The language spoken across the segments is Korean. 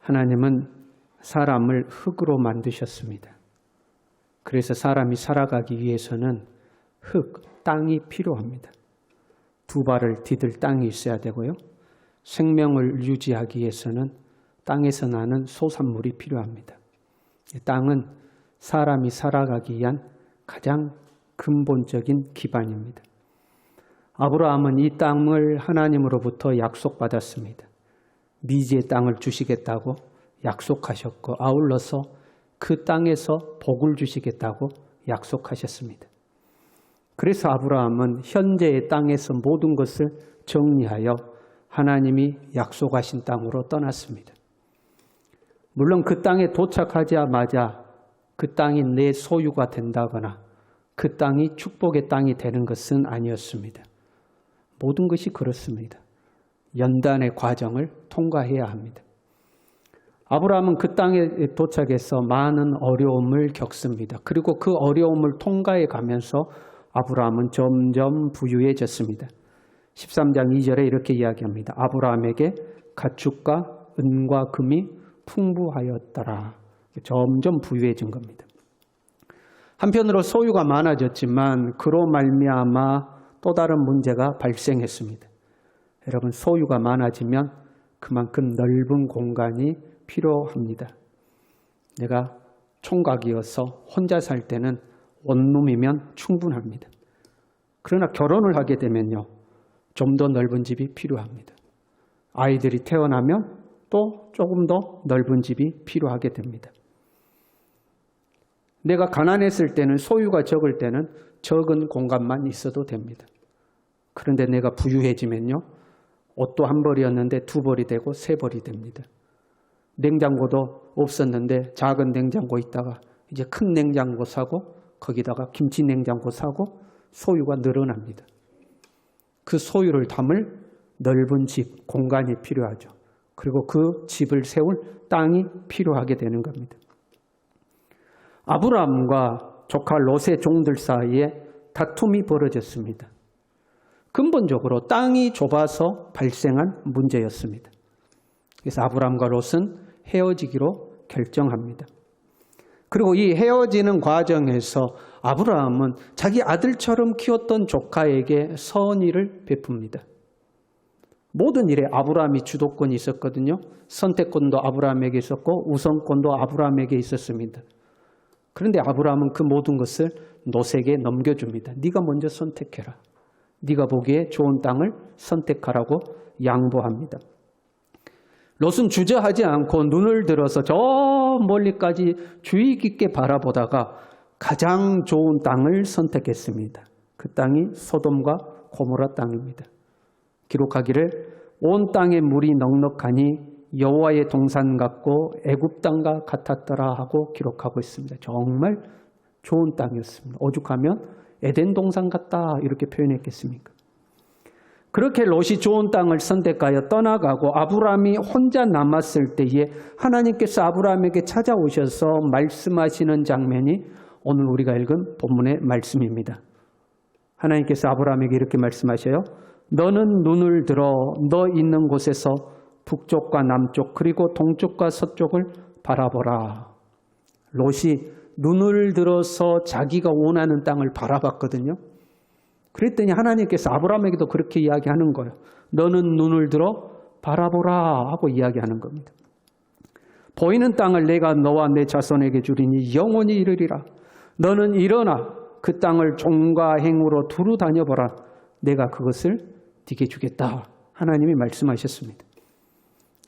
하나님은 사람을 흙으로 만드셨습니다. 그래서 사람이 살아가기 위해서는 흙, 땅이 필요합니다. 두 발을 디딜 땅이 있어야 되고요. 생명을 유지하기 위해서는 땅에서 나는 소산물이 필요합니다. 땅은 사람이 살아가기 위한 가장 근본적인 기반입니다. 아브라함은 이 땅을 하나님으로부터 약속받았습니다. 미지의 땅을 주시겠다고 약속하셨고 아울러서 그 땅에서 복을 주시겠다고 약속하셨습니다. 그래서 아브라함은 현재의 땅에서 모든 것을 정리하여 하나님이 약속하신 땅으로 떠났습니다. 물론 그 땅에 도착하자마자 그 땅이 내 소유가 된다거나 그 땅이 축복의 땅이 되는 것은 아니었습니다. 모든 것이 그렇습니다. 연단의 과정을 통과해야 합니다. 아브라함은 그 땅에 도착해서 많은 어려움을 겪습니다. 그리고 그 어려움을 통과해 가면서 아브라함은 점점 부유해졌습니다. 13장 2절에 이렇게 이야기합니다. 아브라함에게 가축과 은과 금이 풍부하였더라. 점점 부유해진 겁니다. 한편으로 소유가 많아졌지만 그로 말미암아 또 다른 문제가 발생했습니다. 여러분, 소유가 많아지면 그만큼 넓은 공간이 필요합니다. 내가 총각이어서 혼자 살 때는 원룸이면 충분합니다. 그러나 결혼을 하게 되면요, 좀 더 넓은 집이 필요합니다. 아이들이 태어나면 또 조금 더 넓은 집이 필요하게 됩니다. 내가 가난했을 때는, 소유가 적을 때는 적은 공간만 있어도 됩니다. 그런데 내가 부유해지면요, 옷도 한 벌이었는데 두 벌이 되고 세 벌이 됩니다. 냉장고도 없었는데 작은 냉장고 있다가 이제 큰 냉장고 사고 거기다가 김치 냉장고 사고 소유가 늘어납니다. 그 소유를 담을 넓은 집, 공간이 필요하죠. 그리고 그 집을 세울 땅이 필요하게 되는 겁니다. 아브라함과 조카 롯의 종들 사이에 다툼이 벌어졌습니다. 근본적으로 땅이 좁아서 발생한 문제였습니다. 그래서 아브라함과 롯은 헤어지기로 결정합니다. 그리고 이 헤어지는 과정에서 아브라함은 자기 아들처럼 키웠던 조카에게 선의를 베풉니다. 모든 일에 아브라함이 주도권이 있었거든요. 선택권도 아브라함에게 있었고 우선권도 아브라함에게 있었습니다. 그런데 아브라함은 그 모든 것을 롯에게 넘겨줍니다. 네가 먼저 선택해라. 네가 보기에 좋은 땅을 선택하라고 양보합니다. 롯은 주저하지 않고 눈을 들어서 저 멀리까지 주의 깊게 바라보다가 가장 좋은 땅을 선택했습니다. 그 땅이 소돔과 고모라 땅입니다. 기록하기를 온 땅에 물이 넉넉하니 여호와의 동산 같고 애굽 땅과 같았더라 하고 기록하고 있습니다. 정말 좋은 땅이었습니다. 오죽하면 에덴 동산 같다 이렇게 표현했겠습니까? 그렇게 롯이 좋은 땅을 선택하여 떠나가고 아브라함이 혼자 남았을 때에 하나님께서 아브라함에게 찾아오셔서 말씀하시는 장면이 오늘 우리가 읽은 본문의 말씀입니다. 하나님께서 아브라함에게 이렇게 말씀하셔요. 너는 눈을 들어 너 있는 곳에서 북쪽과 남쪽 그리고 동쪽과 서쪽을 바라보라. 롯이 눈을 들어서 자기가 원하는 땅을 바라봤거든요. 그랬더니 하나님께서 아브라함에게도 그렇게 이야기하는 거예요. 너는 눈을 들어 바라보라 하고 이야기하는 겁니다. 보이는 땅을 내가 너와 내 자손에게 주리니 영원히 이르리라. 너는 일어나 그 땅을 종과 행으로 두루 다녀보라. 내가 그것을 네게 주겠다. 하나님이 말씀하셨습니다.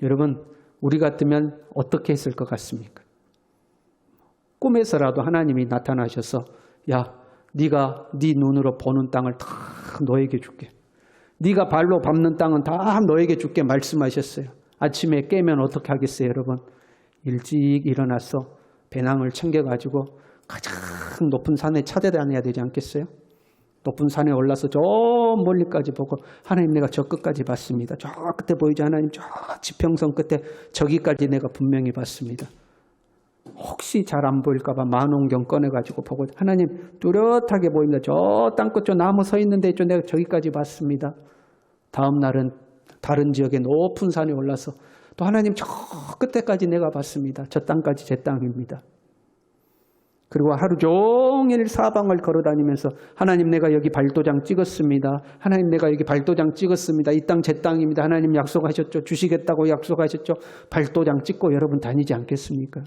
여러분, 우리 같으면 어떻게 했을 것 같습니까? 꿈에서라도 하나님이 나타나셔서 야, 네가 네 눈으로 보는 땅을 다 너에게 줄게. 네가 발로 밟는 땅은 다 너에게 줄게 말씀하셨어요. 아침에 깨면 어떻게 하겠어요, 여러분? 일찍 일어나서 배낭을 챙겨가지고 가장 높은 산에 찾아다녀야 되지 않겠어요? 높은 산에 올라서 저 멀리까지 보고 하나님 내가 저 끝까지 봤습니다. 저 끝에 보이죠? 하나님 저 지평선 끝에 저기까지 내가 분명히 봤습니다. 혹시 잘 안 보일까 봐 만원경 꺼내가지고 보고 하나님 뚜렷하게 보입니다. 저 땅끝 저 나무 서 있는데 저 내가 저기까지 봤습니다. 다음 날은 다른 지역의 높은 산에 올라서 또 하나님 저 끝에까지 내가 봤습니다. 저 땅까지 제 땅입니다. 그리고 하루 종일 사방을 걸어다니면서 하나님 내가 여기 발도장 찍었습니다. 하나님 내가 여기 발도장 찍었습니다. 이 땅 제 땅입니다. 하나님 약속하셨죠. 주시겠다고 약속하셨죠. 발도장 찍고 여러분 다니지 않겠습니까?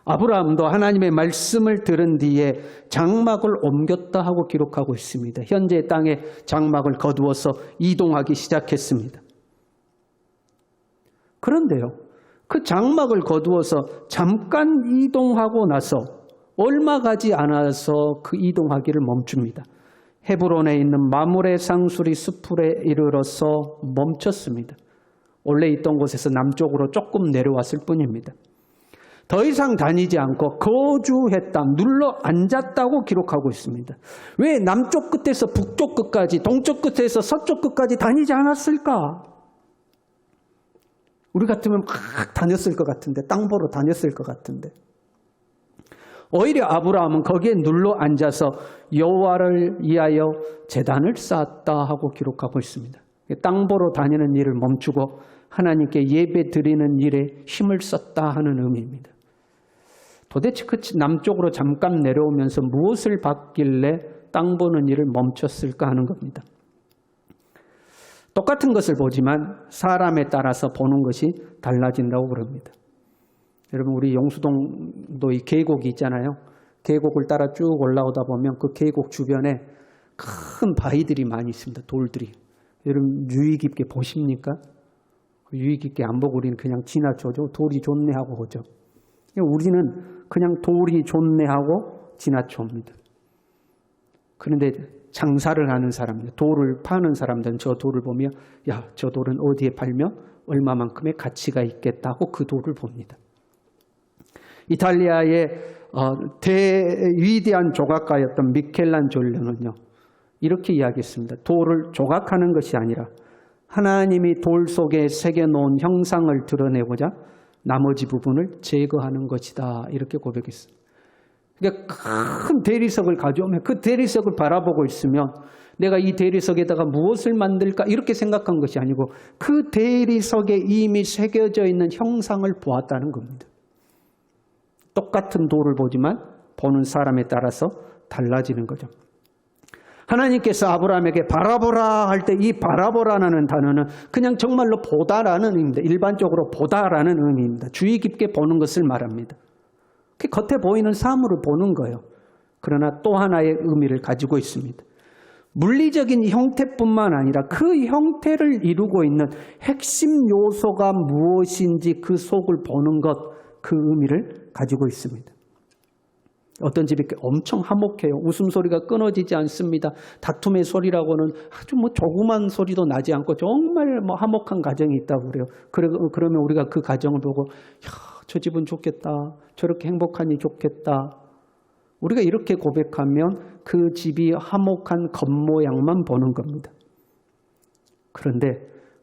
아브라함도 하나님의 말씀을 들은 뒤에 장막을 옮겼다 하고 기록하고 있습니다. 현재 땅에 장막을 거두어서 이동하기 시작했습니다. 그런데요, 그 장막을 거두어서 잠깐 이동하고 나서 얼마 가지 않아서 그 이동하기를 멈춥니다. 헤브론에 있는 마므레 상수리 숲에 이르러서 멈췄습니다. 원래 있던 곳에서 남쪽으로 조금 내려왔을 뿐입니다. 더 이상 다니지 않고 거주했다, 눌러 앉았다고 기록하고 있습니다. 왜 남쪽 끝에서 북쪽 끝까지, 동쪽 끝에서 서쪽 끝까지 다니지 않았을까? 우리 같으면 막 다녔을 것 같은데, 땅 보러 다녔을 것 같은데. 오히려 아브라함은 거기에 눌러 앉아서 여호와를 위하여 제단을 쌓았다 하고 기록하고 있습니다. 땅 보러 다니는 일을 멈추고 하나님께 예배 드리는 일에 힘을 썼다 하는 의미입니다. 도대체 그 남쪽으로 잠깐 내려오면서 무엇을 받길래 땅 보는 일을 멈췄을까 하는 겁니다. 똑같은 것을 보지만 사람에 따라서 보는 것이 달라진다고 그럽니다. 여러분, 우리 용수동도 이 계곡이 있잖아요. 계곡을 따라 쭉 올라오다 보면 그 계곡 주변에 큰 바위들이 많이 있습니다. 돌들이. 여러분 유의 깊게 보십니까? 유의 깊게 안 보고 우리는 그냥 지나쳐죠. 돌이 좋네 하고 오죠. 우리는 그냥 돌이 좋네 하고 지나쳐옵니다. 그런데 장사를 하는 사람들, 돌을 파는 사람들은 저 돌을 보면 야, 저 돌은 어디에 팔면 얼마만큼의 가치가 있겠다고 그 돌을 봅니다. 이탈리아의 위대한 조각가였던 미켈란젤로는요, 이렇게 이야기했습니다. 돌을 조각하는 것이 아니라 하나님이 돌 속에 새겨놓은 형상을 드러내고자 나머지 부분을 제거하는 것이다, 이렇게 고백했습니다. 그러니까 큰 대리석을 가져오면 그 대리석을 바라보고 있으면 내가 이 대리석에다가 무엇을 만들까 이렇게 생각한 것이 아니고 그 대리석에 이미 새겨져 있는 형상을 보았다는 겁니다. 똑같은 돌을 보지만 보는 사람에 따라서 달라지는 거죠. 하나님께서 아브라함에게 바라보라 할 때 이 바라보라는 단어는 그냥 정말로 보다라는 의미입니다. 일반적으로 보다라는 의미입니다. 주의 깊게 보는 것을 말합니다. 겉에 보이는 사물을 보는 거예요. 그러나 또 하나의 의미를 가지고 있습니다. 물리적인 형태뿐만 아니라 그 형태를 이루고 있는 핵심 요소가 무엇인지 그 속을 보는 것, 그 의미를 가지고 있습니다. 어떤 집이 엄청 화목해요. 웃음소리가 끊어지지 않습니다. 다툼의 소리라고는 아주 조그만 소리도 나지 않고 정말 화목한 가정이 있다고 그래요. 그러면 우리가 그 가정을 보고 야, 저 집은 좋겠다. 저렇게 행복하니 좋겠다. 우리가 이렇게 고백하면 그 집이 화목한 겉모양만 보는 겁니다. 그런데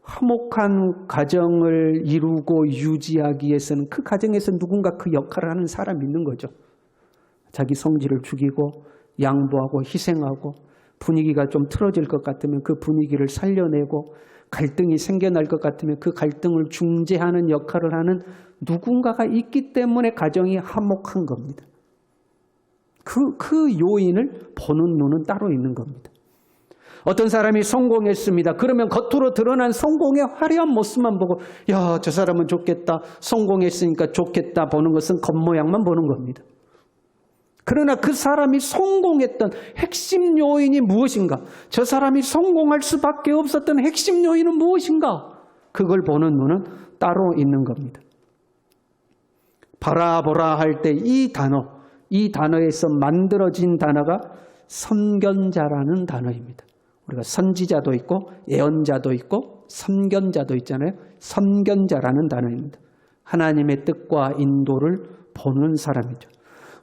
화목한 가정을 이루고 유지하기 위해서는 그 가정에서 누군가 그 역할을 하는 사람이 있는 거죠. 자기 성질을 죽이고 양보하고 희생하고 분위기가 좀 틀어질 것 같으면 그 분위기를 살려내고 갈등이 생겨날 것 같으면 그 갈등을 중재하는 역할을 하는 누군가가 있기 때문에 가정이 화목한 겁니다. 그 요인을 보는 눈은 따로 있는 겁니다. 어떤 사람이 성공했습니다. 그러면 겉으로 드러난 성공의 화려한 모습만 보고 야, 저 사람은 좋겠다. 성공했으니까 좋겠다 보는 것은 겉모양만 보는 겁니다. 그러나 그 사람이 성공했던 핵심 요인이 무엇인가? 저 사람이 성공할 수밖에 없었던 핵심 요인은 무엇인가? 그걸 보는 눈은 따로 있는 겁니다. 바라보라 할 때 이 단어에서 만들어진 단어가 선견자라는 단어입니다. 우리가 선지자도 있고 예언자도 있고 선견자도 있잖아요. 선견자라는 단어입니다. 하나님의 뜻과 인도를 보는 사람이죠.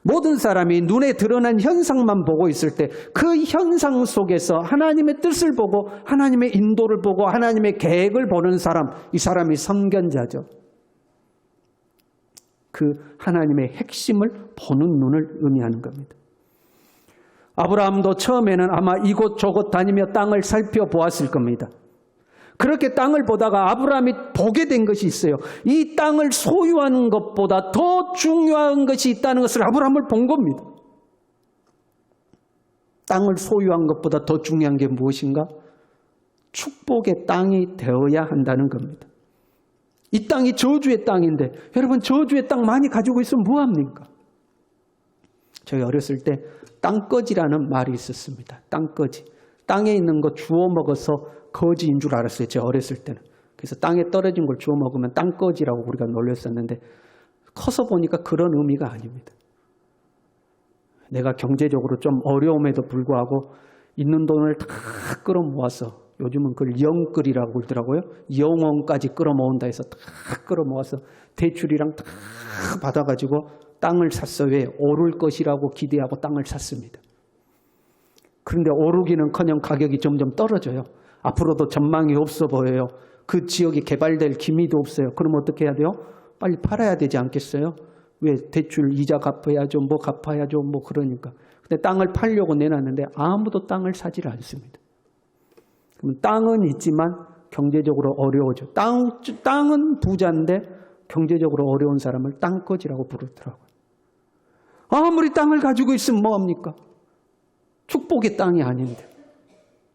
모든 사람이 눈에 드러난 현상만 보고 있을 때 그 현상 속에서 하나님의 뜻을 보고 하나님의 인도를 보고 하나님의 계획을 보는 사람, 이 사람이 선견자죠. 그 하나님의 핵심을 보는 눈을 의미하는 겁니다. 아브라함도 처음에는 아마 이곳저곳 다니며 땅을 살펴보았을 겁니다. 그렇게 땅을 보다가 아브라함이 보게 된 것이 있어요. 이 땅을 소유하는 것보다 더 중요한 것이 있다는 것을 아브라함을 본 겁니다. 땅을 소유한 것보다 더 중요한 게 무엇인가? 축복의 땅이 되어야 한다는 겁니다. 이 땅이 저주의 땅인데 여러분 저주의 땅 많이 가지고 있으면 뭐합니까? 저희 어렸을 때 땅거지라는 말이 있었습니다. 땅거지. 땅에 있는 거 주워 먹어서 거지인 줄 알았어요. 제가 어렸을 때는. 그래서 땅에 떨어진 걸 주워 먹으면 땅거지라고 우리가 놀렸었는데 커서 보니까 그런 의미가 아닙니다. 내가 경제적으로 좀 어려움에도 불구하고 있는 돈을 다 끌어모아서 요즘은 그걸 영끌이라고 그러더라고요. 영원까지 끌어모은다 해서 다 끌어모아서 대출이랑 다 받아가지고 땅을 샀어요. 왜? 오를 것이라고 기대하고 땅을 샀습니다. 그런데 오르기는커녕 가격이 점점 떨어져요. 앞으로도 전망이 없어 보여요. 그 지역이 개발될 기미도 없어요. 그럼 어떻게 해야 돼요? 빨리 팔아야 되지 않겠어요? 왜? 대출 이자 갚아야죠. 뭐 갚아야죠. 뭐 그러니까. 근데 땅을 팔려고 내놨는데 아무도 땅을 사지를 않습니다. 그럼 땅은 있지만 경제적으로 어려워져. 땅은 부자인데 경제적으로 어려운 사람을 땅거지라고 부르더라고요. 아무리 땅을 가지고 있으면 뭐합니까? 축복의 땅이 아닌데.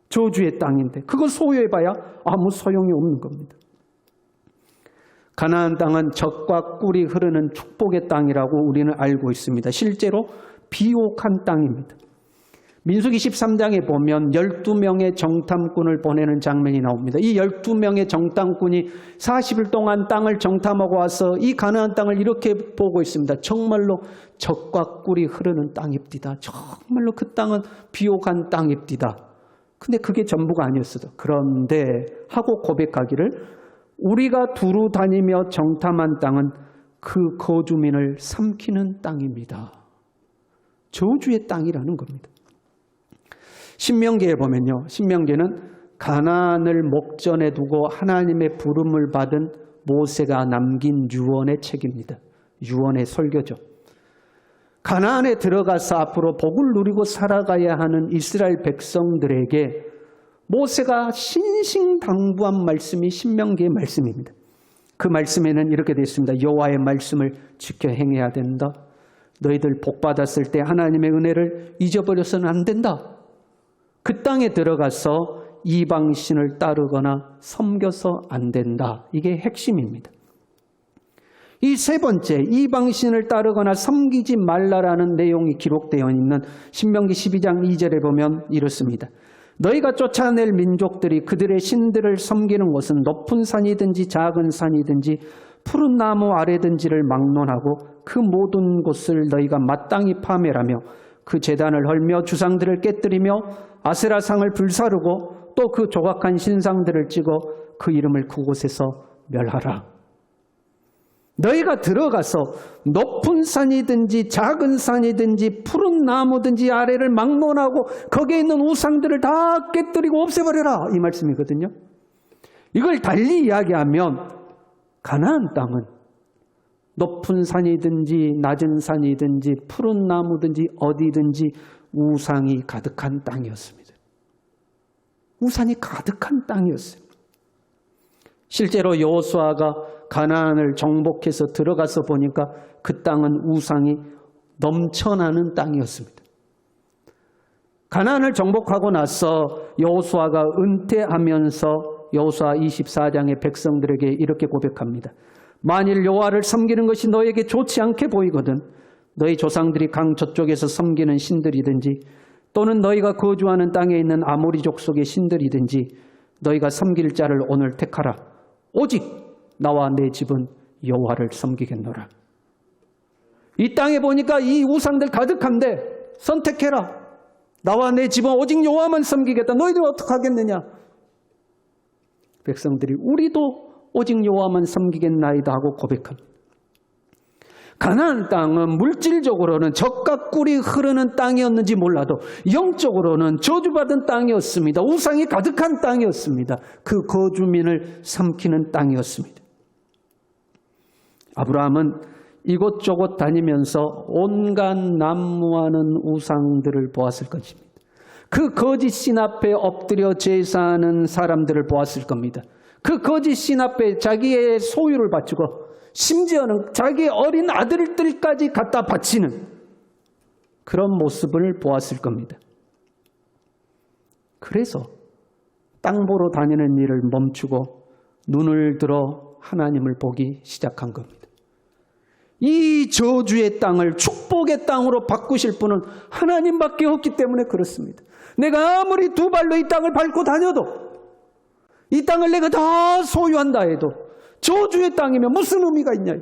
저주의 땅인데. 그걸 소유해봐야 아무 소용이 없는 겁니다. 가나안 땅은 젖과 꿀이 흐르는 축복의 땅이라고 우리는 알고 있습니다. 실제로 비옥한 땅입니다. 민수기 13장에 보면 12명의 정탐꾼을 보내는 장면이 나옵니다. 이 12명의 정탐꾼이 40일 동안 땅을 정탐하고 와서 이 가나안 땅을 이렇게 보고 있습니다. 정말로 젖과 꿀이 흐르는 땅입디다. 정말로 그 땅은 비옥한 땅입디다. 근데 그게 전부가 아니었어요. 그런데 하고 고백하기를 우리가 두루 다니며 정탐한 땅은 그 거주민을 삼키는 땅입니다. 저주의 땅이라는 겁니다. 신명기에 보면요. 신명기는 가나안을 목전에 두고 하나님의 부름을 받은 모세가 남긴 유언의 책입니다. 유언의 설교죠. 가나안에 들어가서 앞으로 복을 누리고 살아가야 하는 이스라엘 백성들에게 모세가 신신당부한 말씀이 신명기의 말씀입니다. 그 말씀에는 이렇게 되어 있습니다. 여호와의 말씀을 지켜 행해야 된다. 너희들 복 받았을 때 하나님의 은혜를 잊어버려서는 안 된다. 그 땅에 들어가서 이방신을 따르거나 섬겨서 안 된다. 이게 핵심입니다. 이 세 번째, 이방신을 따르거나 섬기지 말라라는 내용이 기록되어 있는 신명기 12장 2절에 보면 이렇습니다. 너희가 쫓아낼 민족들이 그들의 신들을 섬기는 곳은 높은 산이든지 작은 산이든지 푸른 나무 아래든지를 막론하고 그 모든 곳을 너희가 마땅히 파멸하며 그 제단을 헐며 주상들을 깨뜨리며 아세라상을 불사르고 또 그 조각한 신상들을 찍어 그 이름을 그곳에서 멸하라. 너희가 들어가서 높은 산이든지 작은 산이든지 푸른 나무든지 아래를 막론하고 거기에 있는 우상들을 다 깨뜨리고 없애버려라. 이 말씀이거든요. 이걸 달리 이야기하면 가나안 땅은 높은 산이든지 낮은 산이든지 푸른 나무든지 어디든지 우상이 가득한 땅이었습니다. 우상이 가득한 땅이었어요. 실제로 여호수아가 가나안을 정복해서 들어가서 보니까 그 땅은 우상이 넘쳐나는 땅이었습니다. 가나안을 정복하고 나서 여호수아가 은퇴하면서 여호수아 24장의 백성들에게 이렇게 고백합니다. 만일 여호와를 섬기는 것이 너에게 좋지 않게 보이거든 너희 조상들이 강 저쪽에서 섬기는 신들이든지 또는 너희가 거주하는 땅에 있는 아모리 족속의 신들이든지 너희가 섬길 자를 오늘 택하라. 오직 나와 내 집은 여호와를 섬기겠노라. 이 땅에 보니까 이 우상들 가득한데 선택해라. 나와 내 집은 오직 여호와만 섬기겠다. 너희들 어떻게 하겠느냐? 백성들이 우리도 오직 여호와만 섬기겠나이다 하고 고백합니다. 가나안 땅은 물질적으로는 젖과 꿀이 흐르는 땅이었는지 몰라도 영적으로는 저주받은 땅이었습니다. 우상이 가득한 땅이었습니다. 그 거주민을 삼키는 땅이었습니다. 아브라함은 이곳저곳 다니면서 온갖 난무하는 우상들을 보았을 것입니다. 그 거짓 신 앞에 엎드려 제사하는 사람들을 보았을 겁니다. 그 거짓 신 앞에 자기의 소유를 바치고 심지어는 자기의 어린 아들들까지 갖다 바치는 그런 모습을 보았을 겁니다. 그래서 땅 보러 다니는 일을 멈추고 눈을 들어 하나님을 보기 시작한 겁니다. 이 저주의 땅을 축복의 땅으로 바꾸실 분은 하나님밖에 없기 때문에 그렇습니다. 내가 아무리 두 발로 이 땅을 밟고 다녀도, 이 땅을 내가 다 소유한다 해도 저주의 땅이면 무슨 의미가 있냐.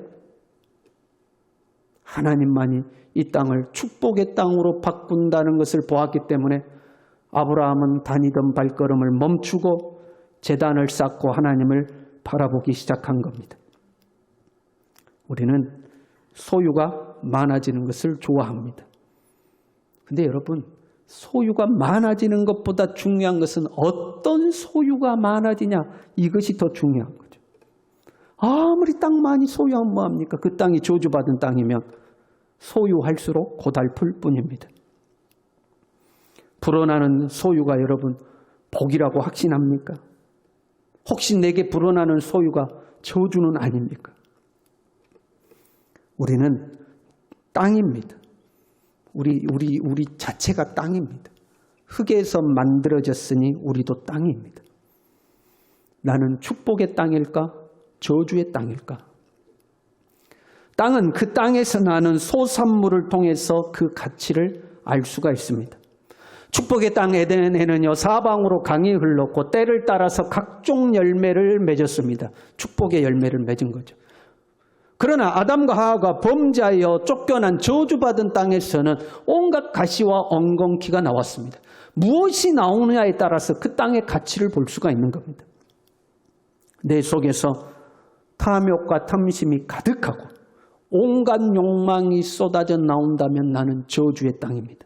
하나님만이 이 땅을 축복의 땅으로 바꾼다는 것을 보았기 때문에 아브라함은 다니던 발걸음을 멈추고 제단을 쌓고 하나님을 바라보기 시작한 겁니다. 우리는 소유가 많아지는 것을 좋아합니다. 근데 여러분, 소유가 많아지는 것보다 중요한 것은 어떤 소유가 많아지냐, 이것이 더 중요한 거죠. 아무리 땅 많이 소유하면 뭐합니까? 그 땅이 저주받은 땅이면 소유할수록 고달플 뿐입니다. 불어나는 소유가 여러분 복이라고 확신합니까? 혹시 내게 불어나는 소유가 저주는 아닙니까? 우리는 땅입니다. 우리 자체가 땅입니다. 흙에서 만들어졌으니 우리도 땅입니다. 나는 축복의 땅일까? 저주의 땅일까? 땅은 그 땅에서 나는 소산물을 통해서 그 가치를 알 수가 있습니다. 축복의 땅 에덴에는요, 사방으로 강이 흘렀고 때를 따라서 각종 열매를 맺었습니다. 축복의 열매를 맺은 거죠. 그러나 아담과 하와가 범죄하여 쫓겨난 저주받은 땅에서는 온갖 가시와 엉겅퀴가 나왔습니다. 무엇이 나오느냐에 따라서 그 땅의 가치를 볼 수가 있는 겁니다. 내 속에서 탐욕과 탐심이 가득하고 온갖 욕망이 쏟아져 나온다면 나는 저주의 땅입니다.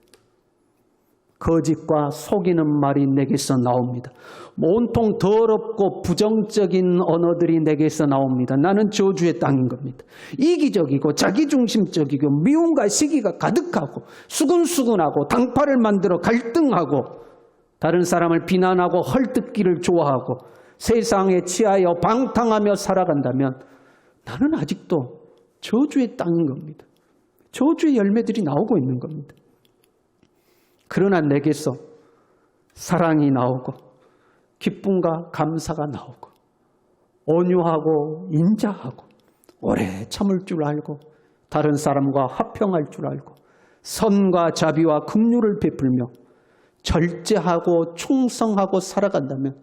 거짓과 속이는 말이 내게서 나옵니다. 온통 더럽고 부정적인 언어들이 내게서 나옵니다. 나는 저주의 땅인 겁니다. 이기적이고 자기중심적이고 미움과 시기가 가득하고 수근수근하고 당파를 만들어 갈등하고 다른 사람을 비난하고 헐뜯기를 좋아하고 세상에 취하여 방탕하며 살아간다면 나는 아직도 저주의 땅인 겁니다. 저주의 열매들이 나오고 있는 겁니다. 그러나 내게서 사랑이 나오고 기쁨과 감사가 나오고 온유하고 인자하고 오래 참을 줄 알고 다른 사람과 화평할 줄 알고 선과 자비와 긍휼을 베풀며 절제하고 충성하고 살아간다면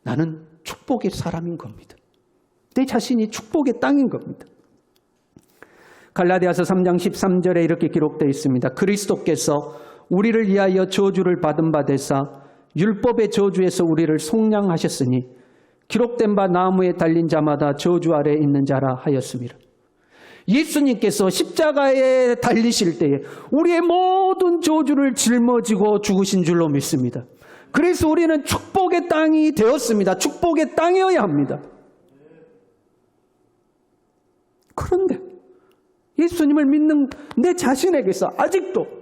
나는 축복의 사람인 겁니다. 내 자신이 축복의 땅인 겁니다. 갈라디아서 3장 13절에 이렇게 기록되어 있습니다. 그리스도께서 우리를 위하여 저주를 받은 바 되사 율법의 저주에서 우리를 속량하셨으니 기록된 바 나무에 달린 자마다 저주 아래 있는 자라 하였습니다. 예수님께서 십자가에 달리실 때에 우리의 모든 저주를 짊어지고 죽으신 줄로 믿습니다. 그래서 우리는 축복의 땅이 되었습니다. 축복의 땅이어야 합니다. 그런데 예수님을 믿는 내 자신에게서 아직도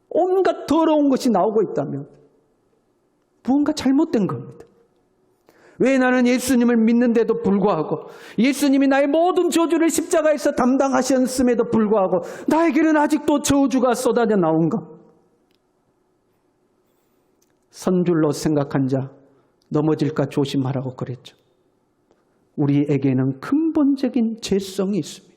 온갖 더러운 것이 나오고 있다면 무언가 잘못된 겁니다. 왜 나는 예수님을 믿는데도 불구하고 예수님이 나의 모든 저주를 십자가에서 담당하셨음에도 불구하고 나에게는 아직도 저주가 쏟아져 나온가? 선줄로 생각한 자 넘어질까 조심하라고 그랬죠. 우리에게는 근본적인 죄성이 있습니다.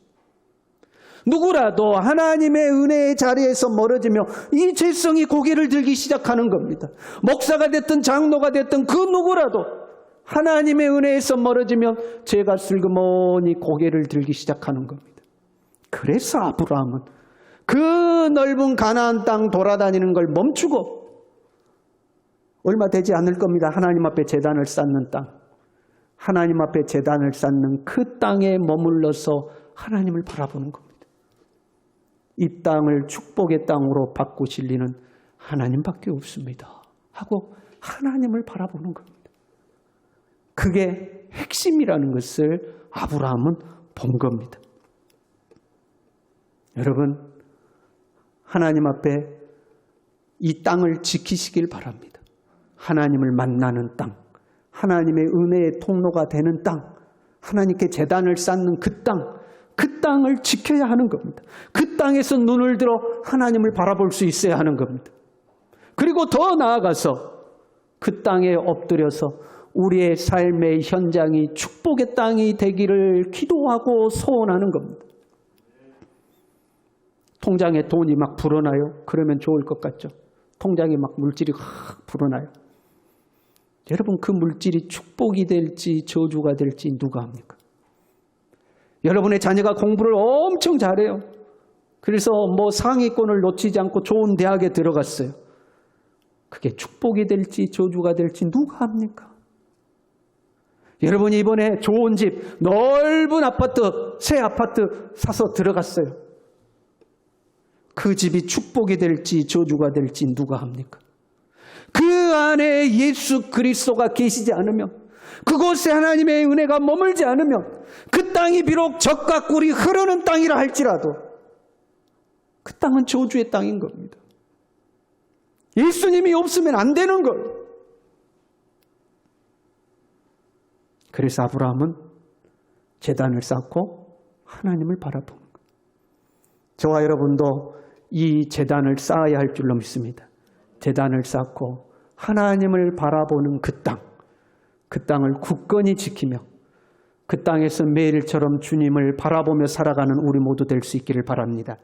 누구라도 하나님의 은혜의 자리에서 멀어지며 이 죄성이 고개를 들기 시작하는 겁니다. 목사가 됐든 장로가 됐든 그 누구라도 하나님의 은혜에서 멀어지면 죄가 슬그머니 고개를 들기 시작하는 겁니다. 그래서 아브라함은 그 넓은 가나안 땅 돌아다니는 걸 멈추고 얼마 되지 않을 겁니다. 하나님 앞에 제단을 쌓는 땅. 하나님 앞에 제단을 쌓는 그 땅에 머물러서 하나님을 바라보는 겁니다. 이 땅을 축복의 땅으로 바꾸실 리는 하나님밖에 없습니다. 하고 하나님을 바라보는 겁니다. 그게 핵심이라는 것을 아브라함은 본 겁니다. 여러분, 하나님 앞에 이 땅을 지키시길 바랍니다. 하나님을 만나는 땅, 하나님의 은혜의 통로가 되는 땅, 하나님께 제단을 쌓는 그 땅을 지켜야 하는 겁니다. 그 땅에서 눈을 들어 하나님을 바라볼 수 있어야 하는 겁니다. 그리고 더 나아가서 그 땅에 엎드려서 우리의 삶의 현장이 축복의 땅이 되기를 기도하고 소원하는 겁니다. 통장에 돈이 막 불어나요? 그러면 좋을 것 같죠? 통장에 막 물질이 확 불어나요. 여러분, 그 물질이 축복이 될지 저주가 될지 누가 합니까? 여러분의 자녀가 공부를 엄청 잘해요. 그래서 뭐 상위권을 놓치지 않고 좋은 대학에 들어갔어요. 그게 축복이 될지 저주가 될지 누가 합니까? 여러분이 이번에 좋은 집, 넓은 아파트, 새 아파트 사서 들어갔어요. 그 집이 축복이 될지 저주가 될지 누가 합니까? 그 안에 예수 그리스도가 계시지 않으면, 그곳에 하나님의 은혜가 머물지 않으면, 그 땅이 비록 젖과 꿀이 흐르는 땅이라 할지라도 그 땅은 저주의 땅인 겁니다. 예수님이 없으면 안 되는 걸. 그래서 아브라함은 제단을 쌓고 하나님을 바라보는 거예요. 저와 여러분도 이 제단을 쌓아야 할 줄로 믿습니다. 제단을 쌓고 하나님을 바라보는 그 땅을 굳건히 지키며 그 땅에서 매일처럼 주님을 바라보며 살아가는 우리 모두 될 수 있기를 바랍니다.